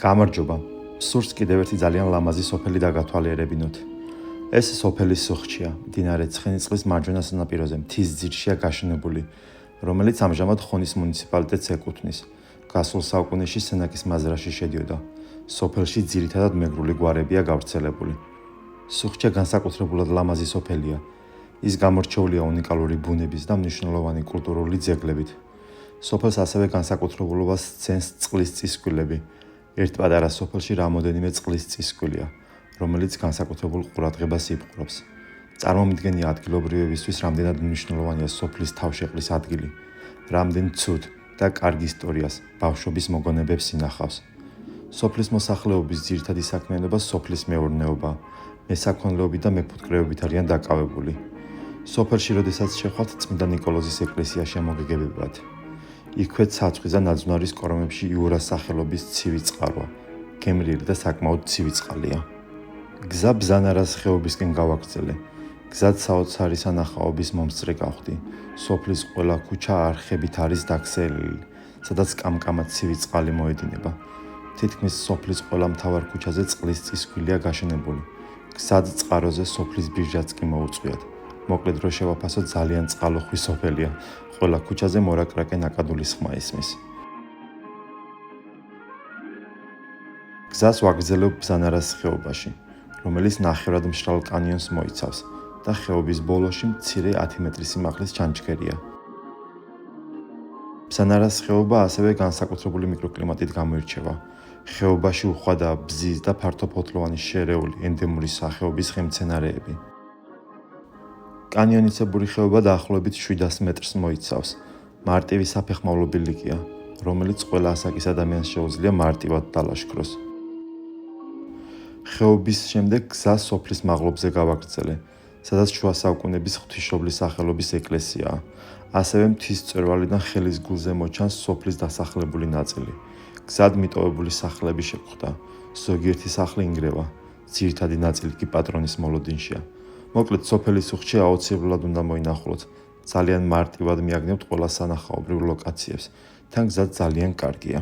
გამარჯობა. სურს კიდევ ერთი ძალიან ლამაზი სოფელი დაგათვალიერებინოთ. ეს სოფელი სუხჩია, მდინარე ცხენისწყლის მარჯვენა სანაპიროზე, მთის ძირშია გაშენებული, რომელიც ამჟამად ხონის მუნიციპალიტეტს ეკუთვნის. გასულ საუკუნეში სენაკის მაზრაში შედიოდა. სოფელში ძირითადად მეგრული გვარებია გავრცელებული. სუხჩია განსაკუთრებულად ლამაზი სოფელია. ის გამორჩეულია უნიკალური ბუნების და მნიშვნელოვანი კულტურული ძეგლებით. სოფელს ასევე განსაკუთრებულობას სცემს წყლის წისქვილები. ერთ პატარა სოფელში რამოდენიმე წყლის წისქვილია, რომელიც განსაკუთრებულ ყურადღებას იპყრობს. წარმომიდგენია ადგილობრივებისთვის რამდენად მნიშვნელოვანია სოფლის თავშეყრის ადგილი, რამდენ ცუდ და კარგ ისტორიას, ბავშვობის მოგონებებს ინახავს. სოფლის მოსახლეობის ძირითადი საქმიანობა სოფლის მეურნეობაა, მესაქონლეობით და მეფუტკრეობით არიან დაკავებული. სოფელში, როდესაც შევხვდით, წმინდა ნიკოლოზის ეკლესია შემოგეგებებათ. იქვე ცაცხვის და ნაძვნარის კორომებში იურას სახელობის ცივი წყაროა, გემრიელი და საკმაოდ ცივი წყალია. გზა ბზანარას ხეობისკენ გავაგრძელე. გზად საოცარი სანახაობის მომსწრე გავხდი. სოფლის ყველა ქუჩა არხებით არის დაქცეულილი, სადაც კამკამად ცივი წყალი მოედინება. თითქმის სოფლის ყველა მთავარ ქუჩაზე წყლის წისქვილია გაშენებული. გზად წყაროზე სოფლის ბირჟაც კი მოუწვიათ. მოკლედ რო შევაფასო, ძალიან წყალუხვი სოფელია. ყველა ქუჩაზე მორაკრაკე ნაკადულის ხმა ისმის. გზას ვაგრძელებ ბზანარას ხეობაში, რომელიც ნახევრად მშრალ კანიონს მოიცავს და ხეობის ბოლოში მცირე 10 მეტრის სიმაღლის ჩანჩქერია. ბზანარას ხეობა ასევე განსაკუთრებული მიკროკლიმატით გამოირჩევა. ხეობაში უხვადაა ბზის და ფართოფოთლოვანი შერეული ენდემური სახეობის ხემცენარეები. კანიონიცებური ხეობა დაახლოებით 700 მეტრს მოიცავს. მარტივი საფეხმავლო ბილიკია, რომელიც ყველა ასაკის ადამიანს შეუძლია მარტივად დალაშქროს. ხეობის შემდეგ გზა სოფლის მაღლობზე გავაგრძელე, სადაც შუა საუკუნეების ღვთისმშობლის სახელობის ეკლესიაა. ასევე მთის მწვერვალიდან ხელის გულზე მოჩანს სოფლის დასახლებული ნაწილი. გზად მიტოვებული სახლები შეგხვდა. ზოგიერთი სახლი ინგრევა, ძირითადი ნაწილი კი პატრონის მოლოდინშია. მოკლედ, სოფელი სუხჩია აუცილებლად უნდა მოინახულოთ. ძალიან მარტივად მიაგნებთ ყველა სანახაობრივ ლოკაციებს. თან გზაც ძალიან კარგია.